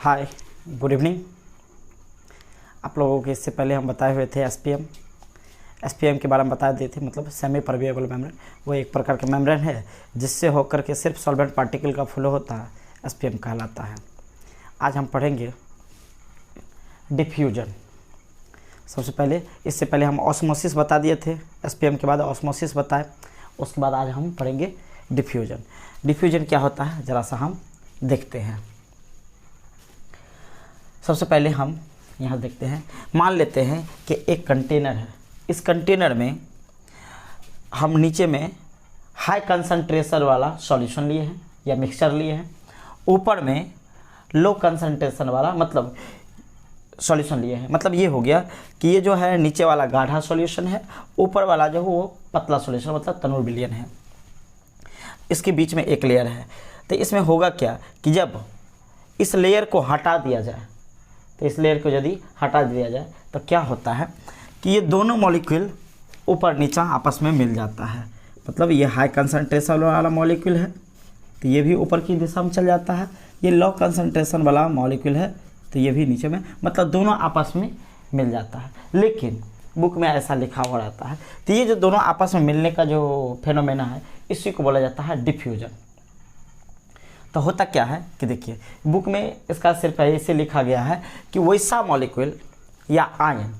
हाय, good evening. आप लोगों को इससे पहले हम बताए हुए थे एसपीएम के बारे में बता दिए थे, मतलब सेमी परमेबल मेम्ब्रेन। वो एक प्रकार का मेम्ब्रेन है जिससे होकर के सिर्फ सॉल्वेंट पार्टिकल का फ्लो होता है, एसपीएम कहलाता है। आज हम पढ़ेंगे डिफ्यूजन। सबसे पहले इससे पहले हम ऑस्मोसिस बता दिए थे, एसपीएम के बाद ऑस्मोसिस बताए, उसके बाद आज हम पढ़ेंगे डिफ्यूजन। डिफ्यूजन क्या होता है ज़रा सा हम देखते हैं। सबसे पहले हम यहाँ देखते हैं, मान लेते हैं कि एक कंटेनर है। इस कंटेनर में हम नीचे में हाई कंसंट्रेशन वाला सॉल्यूशन लिए हैं या मिक्सचर लिए हैं, ऊपर में लो कंसंट्रेशन वाला मतलब सॉल्यूशन लिए हैं। मतलब ये हो गया कि ये जो है नीचे वाला गाढ़ा सॉल्यूशन है, ऊपर वाला जो है वो पतला सॉल्यूशन मतलब तनूर विलयन है। इसके बीच में एक लेयर है। तो इसमें होगा क्या कि जब इस लेयर को हटा दिया जाए, तो इस लेयर को यदि हटा दिया जाए तो क्या होता है कि ये दोनों मॉलिक्यूल ऊपर नीचा आपस में मिल जाता है। मतलब ये हाई कंसंट्रेशन वाला मॉलिक्यूल है तो ये भी ऊपर की दिशा में चल जाता है, ये लो कंसंट्रेशन वाला मॉलिक्यूल है तो ये भी नीचे में, मतलब दोनों आपस में मिल जाता है। लेकिन बुक में ऐसा लिखा हुआ रहता है। तो ये जो दोनों आपस में मिलने का जो फेनोमेना है इसी को बोला जाता है डिफ्यूजन। तो होता क्या है कि देखिए बुक में इसका सिर्फ ऐसे लिखा गया है कि वैसा मॉलिक्यूल या आयन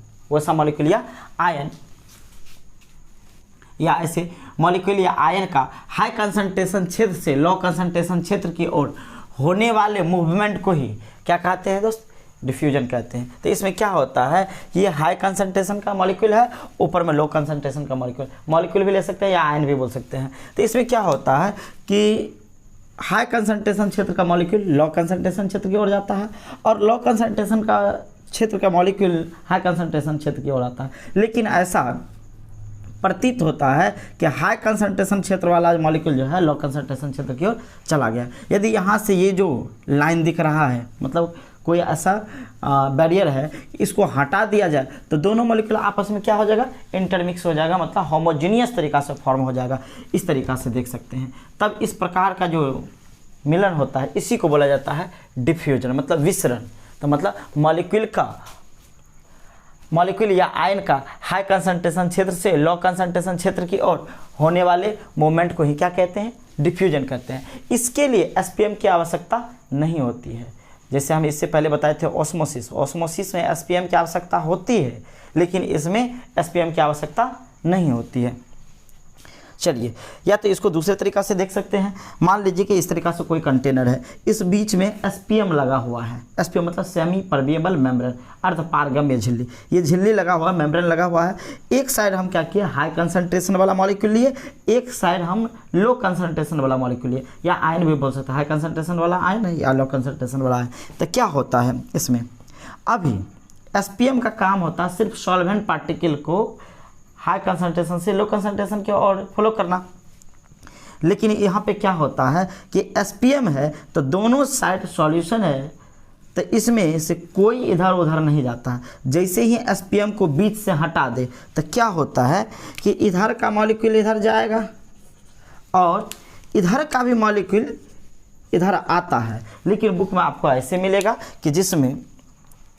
या ऐसे मॉलिक्यूल या आयन का हाई कंसंट्रेशन क्षेत्र से लो कंसंट्रेशन क्षेत्र की ओर होने वाले मूवमेंट को ही क्या कहते हैं दोस्त, डिफ्यूजन कहते हैं। तो इसमें क्या होता है, ये हाई कंसंट्रेशन का मॉलिक्यूल है, ऊपर में लो कंसंट्रेशन का मॉलिक्यूल भी ले सकते हैं या आयन भी बोल सकते हैं। तो इसमें क्या होता है कि हाई कंसंट्रेशन क्षेत्र का मॉलिक्यूल लो कंसंट्रेशन क्षेत्र की ओर जाता है और लो कंसंट्रेशन का क्षेत्र का मॉलिक्यूल हाई कंसंट्रेशन क्षेत्र की ओर आता है। लेकिन ऐसा प्रतीत होता है कि हाई कंसंट्रेशन क्षेत्र वाला मॉलिक्यूल जो है लो कंसंट्रेशन क्षेत्र की ओर चला गया। यदि यहाँ से ये जो लाइन दिख रहा है, मतलब कोई ऐसा बैरियर है, इसको हटा दिया जाए तो दोनों मॉलिक्यूल आपस में क्या हो जाएगा, इंटरमिक्स हो जाएगा, मतलब होमोजीनियस तरीका से फॉर्म हो जाएगा। इस तरीका से देख सकते हैं। तब इस प्रकार का जो मिलन होता है इसी को बोला जाता है डिफ्यूजन, मतलब विसरण। तो मतलब मॉलिक्यूल या आयन का हाई कंसंट्रेशन क्षेत्र से लो कंसंट्रेशन क्षेत्र की ओर होने वाले मूवमेंट को ही क्या कहते हैं, डिफ्यूजन कहते हैं। इसके लिए एसपीएम की आवश्यकता नहीं होती है। जैसे हम इससे पहले बताए थे ऑस्मोसिस में एसपीएम की आवश्यकता होती है, लेकिन इसमें एसपीएम की आवश्यकता नहीं होती है। चलिए, या तो इसको दूसरे तरीका से देख सकते हैं। मान लीजिए कि इस तरीका से कोई कंटेनर है, इस बीच में एसपीएम लगा हुआ है। एसपीएम मतलब सेमी परमेबल मेम्ब्रेन, अर्धपारगम्य झिल्ली। ये झिल्ली लगा हुआ है, मेम्ब्रेन लगा हुआ है। एक साइड हम क्या किए, हाई कंसंट्रेशन वाला मॉलिक्यूल लिए, एक साइड हम लो कंसंट्रेशन वाला मॉलिक्यूल लिए, या आयन भी बोल सकते हैं, हाई कंसंट्रेशन वाला आयन या लो कंसंट्रेशन वाला आयन। तो क्या होता है इसमें, अभी एसपीएम का काम होता है सिर्फ सॉल्वेंट पार्टिकल को हाई कंसंट्रेशन से लो कंसंट्रेशन की ओर फॉलो करना। लेकिन यहाँ पे क्या होता है कि एसपीएम है तो दोनों साइड सॉल्यूशन है, तो इसमें से कोई इधर उधर नहीं जाता। जैसे ही एसपीएम को बीच से हटा दे तो क्या होता है कि इधर का मॉलिक्यूल इधर जाएगा और इधर का भी मॉलिक्यूल इधर आता है। लेकिन बुक में आपको ऐसे मिलेगा कि जिसमें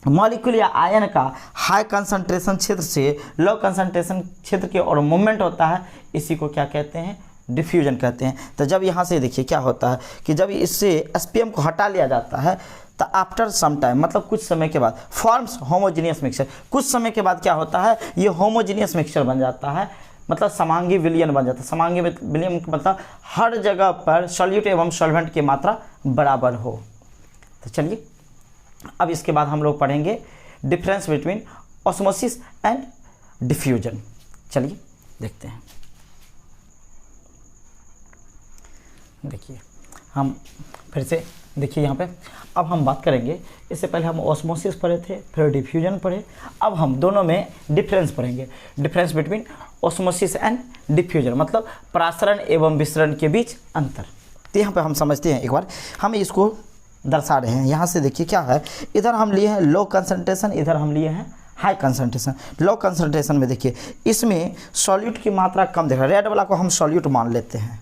मॉलिक्यूल या आयन का हाई कंसंट्रेशन क्षेत्र से लो कंसंट्रेशन क्षेत्र की ओर मूवमेंट होता है, इसी को क्या कहते हैं, डिफ्यूजन कहते हैं। तो जब यहाँ से देखिए क्या होता है कि जब इससे एसपीएम को हटा लिया जाता है तो आफ्टर सम टाइम, मतलब कुछ समय के बाद, फॉर्म्स होमोजीनियस मिक्सचर। कुछ समय के बाद क्या होता है, ये होमोजीनियस मिक्सचर बन जाता है, मतलब समांगी विलयन बन जाता है। समांगी विलयन मतलब हर जगह पर सॉल्यूट एवं सॉल्वेंट की मात्रा बराबर हो। तो चलिए, अब इसके बाद हम लोग पढ़ेंगे difference between osmosis and diffusion. चलिए देखते हैं। देखिए हम फिर से देखिए यहाँ पे, अब हम बात करेंगे। इससे पहले हम ऑस्मोसिस पढ़े थे, फिर डिफ्यूजन पढ़े, अब हम दोनों में डिफरेंस पढ़ेंगे। Difference between osmosis and diffusion मतलब प्रासरण एवं विसरण के बीच अंतर। तो यहाँ पे हम समझते हैं, एक बार हम इसको दर्शा रहे हैं। यहाँ से देखिए क्या है, इधर हम लिए हैं लो कंसंट्रेशन, इधर हम लिए हैं हाई कंसंट्रेशन। लो कंसंट्रेशन में देखिए इसमें सॉल्यूट की मात्रा कम दिख रहा है। रेड वाला को हम सॉल्यूट मान लेते हैं,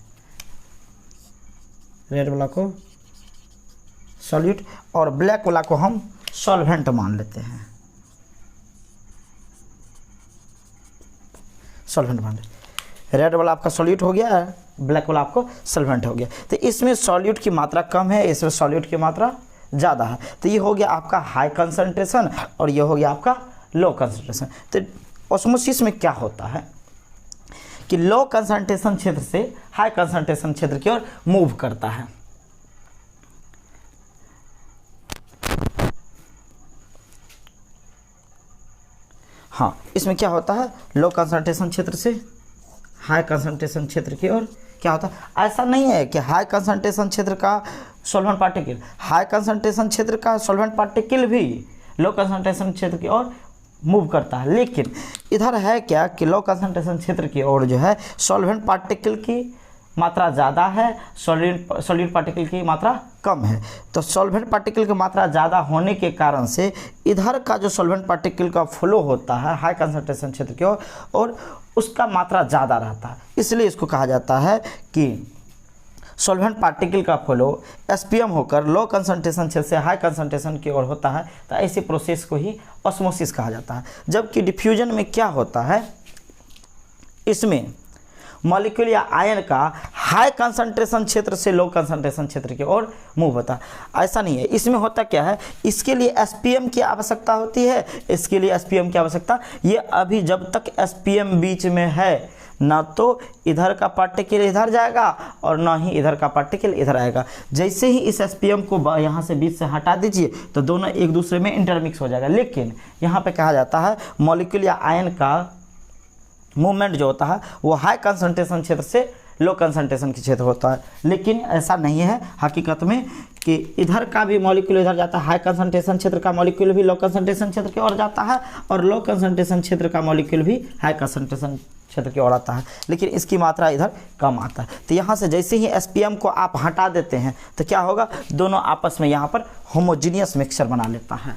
रेड वाला को सॉल्यूट, और ब्लैक वाला को हम सॉल्वेंट मान लेते हैं, सॉल्वेंट मान लेते। रेड वाला आपका सॉल्यूट हो गया, ब्लैक वाला आपको सॉल्वेंट हो गया। तो इसमें सॉल्यूट की मात्रा कम है, इसमें सॉल्यूट की मात्रा ज़्यादा है। तो ये हो गया आपका हाई कंसंट्रेशन और ये हो गया आपका लो कंसंट्रेशन। तो ऑस्मोसिस में क्या होता है कि लो कंसंट्रेशन क्षेत्र से हाई कंसंट्रेशन क्षेत्र की ओर मूव करता है। हाँ, इसमें क्या होता है, लो कंसंट्रेशन क्षेत्र से हाई कंसंट्रेशन क्षेत्र की ओर क्या होता है। ऐसा नहीं है कि हाई कंसंट्रेशन क्षेत्र का सॉल्वेंट पार्टिकल, हाई कंसंट्रेशन क्षेत्र का सॉल्वेंट पार्टिकल भी लो कंसंट्रेशन क्षेत्र की ओर मूव करता है, लेकिन इधर है क्या कि लो कंसंट्रेशन क्षेत्र की ओर जो है सॉल्वेंट पार्टिकल की मात्रा ज़्यादा है, सॉल्यूट पार्टिकल की मात्रा कम है। तो सॉल्वेंट पार्टिकल की मात्रा ज़्यादा होने के कारण से इधर का जो सॉल्वेंट पार्टिकल का फ्लो होता है हाई कंसंट्रेशन क्षेत्र की ओर और उसका मात्रा ज़्यादा रहता है, इसलिए इसको कहा जाता है कि सॉल्वेंट पार्टिकल का फ्लो एसपीएम होकर लो कंसंट्रेशन क्षेत्र से हाई कंसंट्रेशन की ओर होता है। तो ऐसी प्रोसेस को ही ऑस्मोसिस कहा जाता है। जबकि डिफ्यूजन में क्या होता है, इसमें मॉलिक्यूल या आयन का हाई कंसंट्रेशन क्षेत्र से लो कंसंट्रेशन क्षेत्र की ओर मूव होता है। ऐसा नहीं है, इसमें होता क्या है, इसके लिए एसपीएम की आवश्यकता होती है, इसके लिए एसपीएम की आवश्यकता, ये अभी जब तक एसपीएम बीच में है ना तो इधर का पार्टिकल इधर जाएगा और ना ही इधर का पार्टिकल इधर आएगा। जैसे ही इस एसपीएम को यहाँ से बीच से हटा दीजिए तो दोनों एक दूसरे में इंटरमिक्स हो जाएगा। लेकिन यहाँ पे कहा जाता है मॉलिक्यूल या आयन का मूवमेंट जो होता है वो हाई कंसंट्रेशन क्षेत्र से लो कंसंट्रेशन के क्षेत्र होता है, लेकिन ऐसा नहीं है हकीकत में कि इधर का भी मॉलिक्यूल इधर जाता है, हाई कंसंट्रेशन क्षेत्र का मॉलिक्यूल भी लो कंसंट्रेशन क्षेत्र की ओर जाता है और लो कंसंट्रेशन क्षेत्र का मॉलिक्यूल भी हाई कंसंट्रेशन क्षेत्र की ओर आता है, लेकिन इसकी मात्रा इधर कम आता है। तो यहाँ से जैसे ही एसपीएम को आप हटा देते हैं तो क्या होगा, दोनों आपस में यहाँ पर होमोजीनियस मिक्सचर बना लेता है।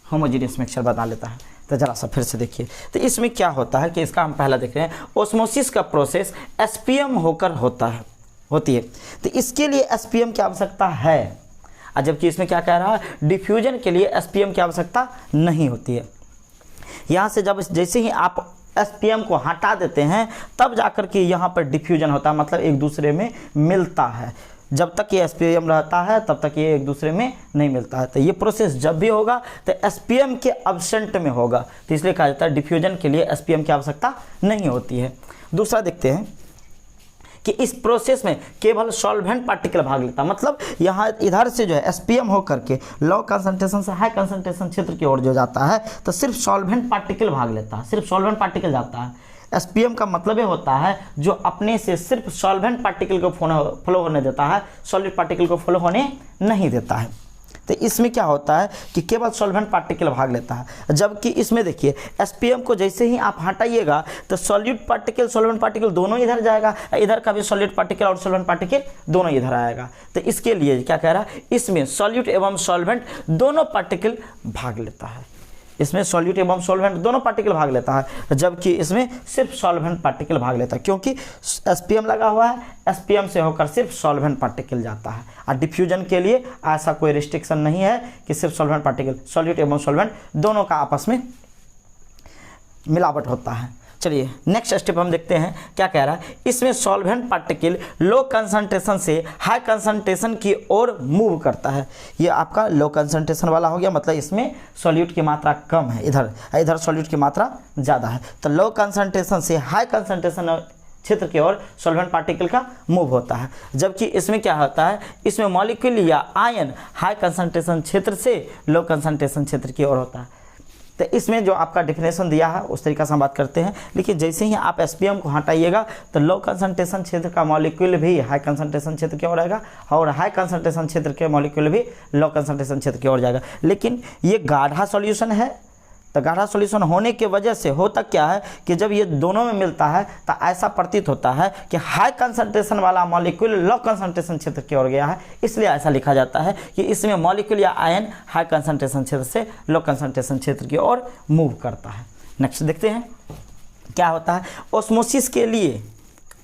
होमोजीनियस मिक्सचर बना लेता है। तो जरा सा फिर से देखिए, तो इसमें क्या होता है कि इसका हम पहला देख रहे हैं, ऑस्मोसिस का प्रोसेस एसपीएम होकर होती है। तो इसके लिए एसपीएम की आवश्यकता है, जबकि इसमें क्या कह रहा है, डिफ्यूजन के लिए एसपीएम की आवश्यकता नहीं होती है। यहाँ से जैसे ही आप एसपीएम को हटा देते हैं तब जाकर के यहाँ पर डिफ्यूजन होता है, मतलब एक दूसरे में मिलता है। जब तक ये एसपीएम रहता है तब तक ये एक दूसरे में नहीं मिलता है। तो ये प्रोसेस जब भी होगा तो एसपीएम के एब्सेंट में होगा, तो इसलिए कहा जाता है डिफ्यूजन के लिए एसपीएम की आवश्यकता नहीं होती है। दूसरा देखते हैं कि इस प्रोसेस में केवल सॉल्वेंट पार्टिकल भाग लेता, मतलब यहाँ इधर से जो है एसपीएम होकर के लो कंसंट्रेशन से हाई कंसंट्रेशन क्षेत्र की ओर जो जाता है तो सिर्फ सॉल्वेंट पार्टिकल भाग लेता है, सिर्फ सॉल्वेंट पार्टिकल जाता है। एसपीएम का मतलब ये होता है जो अपने से सिर्फ सॉल्वेंट पार्टिकल को फ्लो होने देता है, सॉलिड पार्टिकल को फ्लो होने नहीं देता है। तो इसमें क्या होता है कि केवल सॉल्वेंट पार्टिकल भाग लेता है, जबकि इसमें देखिए एसपीएम को जैसे ही आप हटाइएगा तो सॉल्यूट पार्टिकल सॉल्वेंट पार्टिकल दोनों इधर जाएगा, इधर का भी सॉलिड पार्टिकल और सॉल्वेंट पार्टिकल दोनों इधर आएगा। तो इसके लिए क्या कह रहा है, इसमें सॉल्यूट एवं सॉल्वेंट दोनों पार्टिकल भाग लेता है, इसमें सॉल्यूट एवं सॉल्वेंट दोनों पार्टिकल भाग लेता है, जबकि इसमें सिर्फ सॉल्वेंट पार्टिकल भाग लेता है, क्योंकि एसपीएम लगा हुआ है, एसपीएम से होकर सिर्फ सॉल्वेंट पार्टिकल जाता है। और डिफ्यूजन के लिए ऐसा कोई रिस्ट्रिक्शन नहीं है कि सिर्फ सॉल्वेंट पार्टिकल, सॉल्यूट एवं सॉल्वेंट दोनों का आपस में मिलावट होता है। चलिए नेक्स्ट स्टेप हम देखते हैं क्या कह रहा है, इसमें सॉल्वेंट पार्टिकल लो कंसंट्रेशन से हाई कंसंट्रेशन की ओर मूव करता है। ये आपका लो कंसंट्रेशन वाला हो गया, मतलब इसमें सॉल्यूट की मात्रा कम है, इधर सॉल्यूट की मात्रा ज़्यादा है। तो लो कंसंट्रेशन से हाई कंसंट्रेशन क्षेत्र की ओर सॉल्वेंट पार्टिकल का मूव होता है, जबकि इसमें क्या होता है, इसमें मॉलिक्यूल या आयन हाई कंसंट्रेशन क्षेत्र से लो कंसंट्रेशन क्षेत्र की ओर होता है। तो इसमें जो आपका डिफिनेशन दिया है उस तरीका से हम बात करते हैं, लेकिन जैसे ही आप एसपीएम को हटाइएगा तो लो कंसंट्रेशन क्षेत्र का मॉलिक्यूल भी हाई कंसंट्रेशन क्षेत्र की ओर आएगा और हाई कंसंट्रेशन क्षेत्र के मॉलिक्यूल भी लो कंसंट्रेशन क्षेत्र की ओर जाएगा। लेकिन ये गाढ़ा सॉल्यूशन है, तो गाढ़ा सॉल्यूशन होने की वजह से होता क्या है कि जब ये दोनों में मिलता है तो ऐसा प्रतीत होता है कि हाई कंसंट्रेशन वाला मॉलिक्यूल लो कंसंट्रेशन क्षेत्र की ओर गया है, इसलिए ऐसा लिखा जाता है कि इसमें मॉलिक्यूल या आयन हाई कंसंट्रेशन क्षेत्र से लो कंसंट्रेशन क्षेत्र की ओर मूव करता है। नेक्स्ट देखते हैं, क्या होता है, ऑस्मोसिस के लिए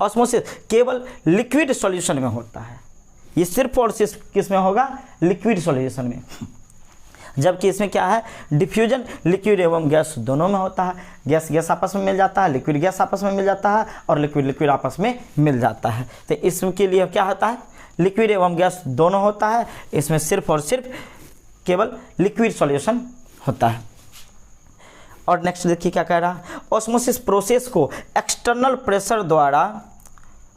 ऑस्मोसिस केवल लिक्विड सॉल्यूशन में होता है। ये सिर्फ और सिर्फ किस में होगा, लिक्विड सॉल्यूशन में। जबकि इसमें क्या है, डिफ्यूजन लिक्विड एवं गैस दोनों में होता है। गैस गैस आपस में मिल जाता है, लिक्विड गैस आपस में मिल जाता है, और लिक्विड लिक्विड आपस में मिल जाता है। तो इसके लिए क्या होता है, लिक्विड एवं गैस दोनों होता है। इसमें सिर्फ और सिर्फ केवल लिक्विड सॉल्यूशन होता है। और नेक्स्ट देखिए क्या कह रहा है, ऑस्मोसिस प्रोसेस को एक्सटर्नल प्रेशर द्वारा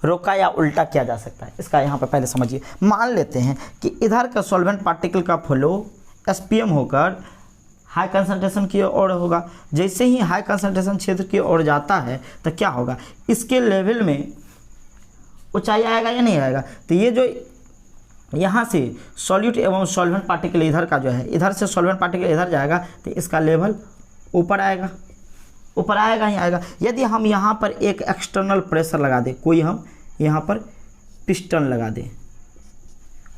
रोका या उल्टा किया जा सकता है। इसका यहाँ पर पहले समझिए। मान लेते हैं कि इधर का सॉल्वेंट पार्टिकल का फ्लो एसपीएम होकर हाई कंसंट्रेशन की ओर होगा। जैसे ही हाई कंसंट्रेशन क्षेत्र की ओर जाता है तो क्या होगा, इसके लेवल में ऊंचाई आएगा या नहीं आएगा। तो ये जो यहाँ से सॉल्यूट एवं सॉल्वेंट पार्टिकल इधर का जो है, इधर से सॉल्वेंट पार्टिकल इधर जाएगा तो इसका लेवल ऊपर आएगा, ऊपर आएगा ही आएगा। यदि हम यहाँ पर एक एक्सटर्नल प्रेशर लगा दें, कोई हम यहाँ पर पिस्टन लगा दें,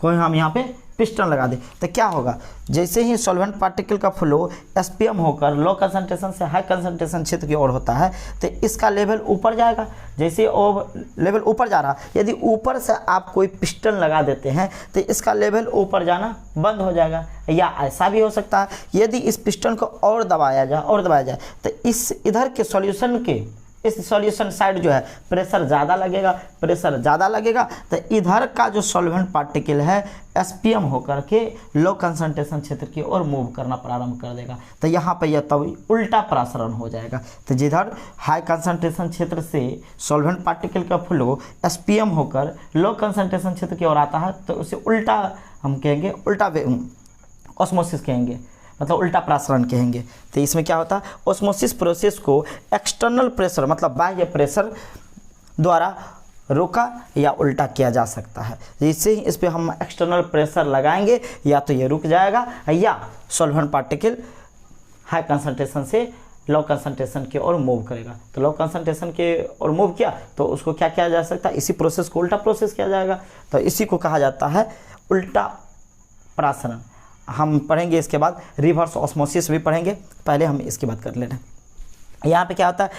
कोई हम यहाँ पे पिस्टन लगा दें, तो क्या होगा, जैसे ही सॉल्वेंट पार्टिकल का फ्लो एसपीएम होकर लो कंसंट्रेशन से हाई कंसंट्रेशन क्षेत्र की ओर होता है तो इसका लेवल ऊपर जाएगा। जैसे लेवल ऊपर जा रहा, यदि ऊपर से आप कोई पिस्टन लगा देते हैं तो इसका लेवल ऊपर जाना बंद हो जाएगा। या ऐसा भी हो सकता है, यदि इस पिस्टन को और दबाया जाए तो इस इधर के सॉल्यूशन के इस सॉल्यूशन साइड जो है प्रेशर ज़्यादा लगेगा तो इधर का जो सॉल्वेंट पार्टिकल है एसपीएम होकर के लो कंसंट्रेशन क्षेत्र की ओर मूव करना प्रारंभ कर देगा। तो यहाँ पर यह तब उल्टा प्रसारण हो जाएगा। तो जिधर हाई कंसंट्रेशन क्षेत्र से सॉल्वेंट पार्टिकल का फ्लो एसपीएम होकर लो कंसंट्रेशन क्षेत्र की ओर आता है तो उसे उल्टा हम कहेंगे, उल्टा ऑस्मोसिस कहेंगे, मतलब उल्टा प्रसारण कहेंगे। तो इसमें क्या होता है, ऑस्मोसिस प्रोसेस को एक्सटर्नल प्रेशर मतलब बाह्य प्रेशर द्वारा रोका या उल्टा किया जा सकता है। जैसे ही इस पर हम एक्सटर्नल प्रेशर लगाएंगे या तो ये रुक जाएगा या सॉल्वेंट पार्टिकल हाई कंसंट्रेशन से लो कंसंट्रेशन की ओर मूव करेगा। तो लो कंसंट्रेशन के ओर मूव किया तो उसको क्या किया जा सकता है, इसी प्रोसेस को उल्टा प्रोसेस किया जाएगा। तो इसी को कहा जाता है उल्टा प्रसारण। हम पढ़ेंगे इसके बाद रिवर्स ऑस्मोसिस भी पढ़ेंगे, पहले हम इसकी बात कर ले रहे हैं। यहाँ पे क्या होता है,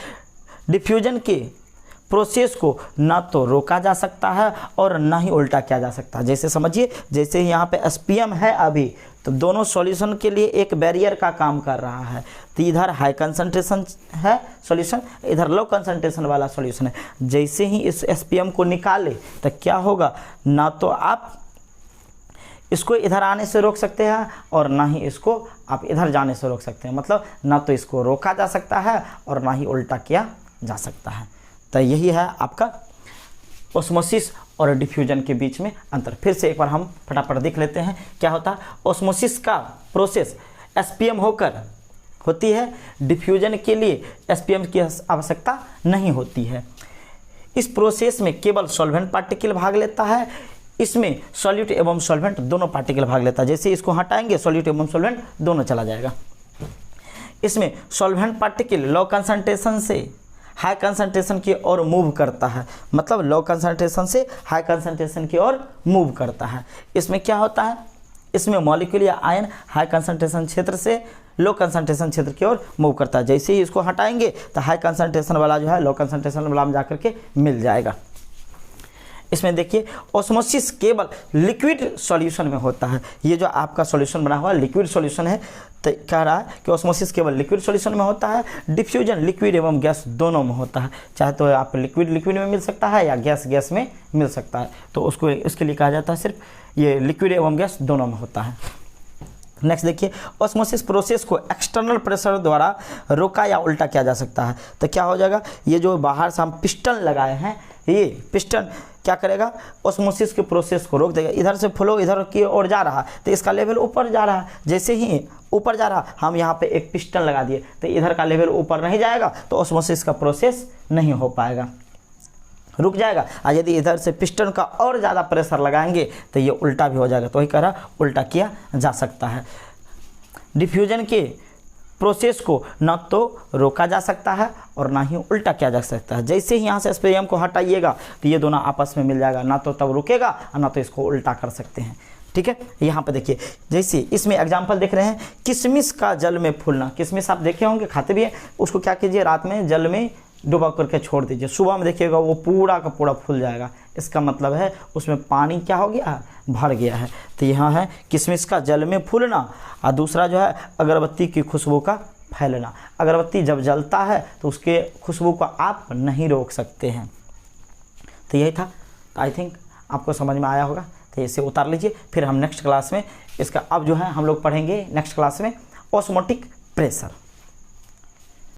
डिफ्यूजन के प्रोसेस को ना तो रोका जा सकता है और ना ही उल्टा किया जा सकता है। जैसे समझिए, जैसे यहाँ पे एसपीएम है अभी, तो दोनों सॉल्यूशन के लिए एक बैरियर का काम कर रहा है। तो इधर हाई कंसंट्रेशन है सॉल्यूशन, इधर लो कंसंट्रेशन वाला सॉल्यूशन है। जैसे ही इस एसपीएम को निकाले तो क्या होगा, ना तो आप इसको इधर आने से रोक सकते हैं और ना ही इसको आप इधर जाने से रोक सकते हैं। मतलब ना तो इसको रोका जा सकता है और ना ही उल्टा किया जा सकता है। तो यही है आपका ऑस्मोसिस और डिफ्यूजन के बीच में अंतर। फिर से एक बार हम फटाफट देख लेते हैं क्या होता है। ऑस्मोसिस का प्रोसेस एसपीएम होकर होती है, डिफ्यूजन के लिए एसपीएम की आवश्यकता नहीं होती है। इस प्रोसेस में केवल सॉल्वेंट पार्टिकल भाग लेता है, इसमें सॉल्यूट एवं सॉल्वेंट दोनों पार्टिकल भाग लेता है। जैसे इसको हटाएंगे सॉल्यूट एवं सॉल्वेंट दोनों चला जाएगा। इसमें सॉल्वेंट पार्टिकल लो कंसंट्रेशन से हाई कंसंट्रेशन की ओर मूव करता है, मतलब लो कंसंट्रेशन से हाई कंसंट्रेशन की ओर मूव करता है। इसमें क्या होता है, इसमें मॉलिक्यूल या आयन हाई कंसंट्रेशन क्षेत्र से लो कंसंट्रेशन क्षेत्र की ओर मूव करता है। जैसे ही इसको हटाएंगे तो हाई कंसंट्रेशन वाला जो है लो कंसंट्रेशन वाला में जाकर के मिल जाएगा। इसमें देखिए ऑस्मोसिस केवल लिक्विड सॉल्यूशन में होता है। ये जो आपका सॉल्यूशन बना हुआ लिक्विड सॉल्यूशन है, तो कह रहा है कि ऑस्मोसिस केवल लिक्विड सॉल्यूशन में होता है। डिफ्यूजन लिक्विड एवं गैस दोनों में होता है, चाहे तो आप लिक्विड में मिल सकता है या गैस में मिल सकता है। तो उसको इसके लिए कहा जाता है सिर्फ ये लिक्विड एवं गैस दोनों में होता है। नेक्स्ट देखिए, ऑस्मोसिस प्रोसेस को एक्सटर्नल प्रेशर द्वारा रोका या उल्टा किया जा सकता है। तो क्या हो जाएगा, ये जो बाहर से हम पिस्टन लगाए हैं, ये पिस्टन क्या करेगा, ऑस्मोसिस के प्रोसेस को रोक देगा। इधर से फ्लो इधर की ओर जा रहा तो इसका लेवल ऊपर जा रहा है। जैसे ही ऊपर जा रहा, हम यहाँ पे एक पिस्टन लगा दिए तो इधर का लेवल ऊपर नहीं जाएगा, तो ऑस्मोसिस का प्रोसेस नहीं हो पाएगा, रुक जाएगा। और यदि इधर से पिस्टन का और ज़्यादा प्रेशर लगाएंगे तो ये उल्टा भी हो जाएगा। तो वही कह रहा, उल्टा किया जा सकता है। डिफ्यूजन के प्रोसेस को न तो रोका जा सकता है और ना ही उल्टा किया जा सकता है। जैसे ही यहाँ से एसपीएम को हटाइएगा तो ये दोनों आपस में मिल जाएगा, ना तो तब रुकेगा और ना तो इसको उल्टा कर सकते हैं। ठीक है, यहाँ पे देखिए, जैसे इसमें एग्जांपल देख रहे हैं, किशमिश का जल में फूलना। किशमिश आप देखे होंगे, खाते भी हैं। उसको क्या कीजिए, रात में जल में डुबा करके छोड़ दीजिए, सुबह में देखिएगा वो पूरा का पूरा फूल जाएगा। इसका मतलब है उसमें पानी क्या हो गया है, भर गया है। तो यहाँ है किशमिश का जल में फूलना, और दूसरा जो है अगरबत्ती की खुशबू का फैलना। अगरबत्ती जब जलता है तो उसके खुशबू को आप नहीं रोक सकते हैं। तो यही था, आई थिंक आपको समझ में आया होगा। तो इसे उतार लीजिए, फिर हम नेक्स्ट क्लास में इसका अब जो है हम लोग पढ़ेंगे नेक्स्ट क्लास में ऑस्मोटिक प्रेशर।